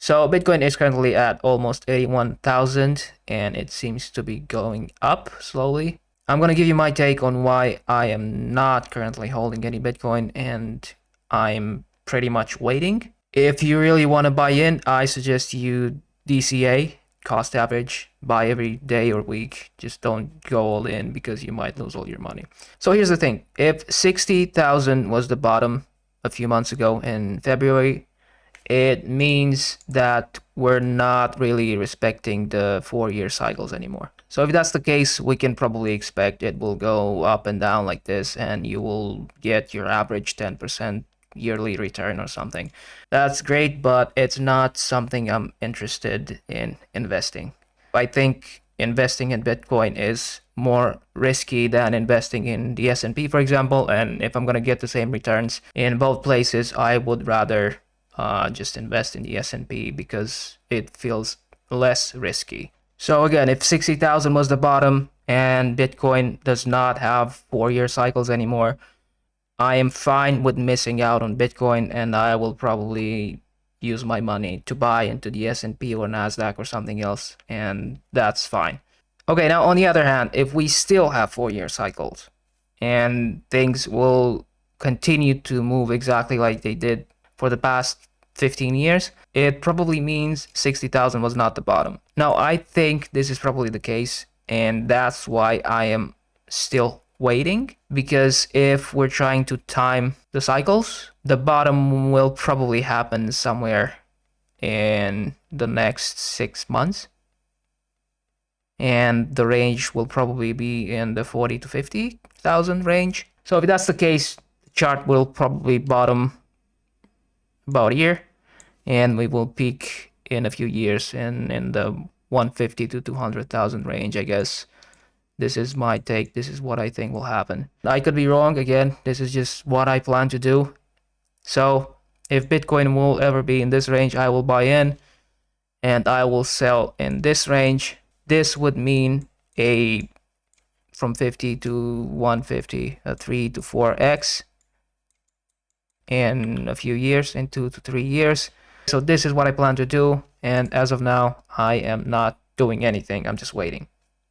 So Bitcoin is currently at almost 81,000 and it seems to be going up slowly. I'm going to give you my take on why I am not currently holding any Bitcoin and I'm pretty much waiting. If you really want to buy in, I suggest you DCA, cost average, buy every day or week. Just don't go all in because you might lose all your money. So here's the thing. If 60,000 was the bottom a few months ago in February, it means that we're not really respecting the 4-year cycles anymore. So if that's the case, we can probably expect it will go up and down like this and you will get your average 10% yearly return or something. That's great, but it's not something I'm interested in investing. I think investing in Bitcoin is more risky than investing in the S&P, for example, and if I'm going to get the same returns in both places, I would rather just invest in the S&P because it feels less risky. So again, if 60,000 was the bottom and Bitcoin does not have 4-year cycles anymore, I am fine with missing out on Bitcoin and I will probably use my money to buy into the S&P or Nasdaq or something else, and that's fine. Okay, now on the other hand, if we still have 4-year cycles and things will continue to move exactly like they did for the past 15 years, it probably means 60,000 was not the bottom. Now, I think this is probably the case, and that's why I am still waiting, because if we're trying to time the cycles, the bottom will probably happen somewhere in the next 6 months. And the range will probably be in the 40 to 50,000 range. So if that's the case, the chart will probably bottom about a year, and we will peak in a few years in the 150 to 200,000 range, I guess. This is my take. This is what I think will happen. I could be wrong. Again, this is just what I plan to do. So if Bitcoin will ever be in this range, I will buy in and I will sell in this range. This would mean a from 50 to 150, a 3 to 4x in a few years, in 2 to 3 years. So this is what I plan to do, and as of now, I am not doing anything. I'm just waiting.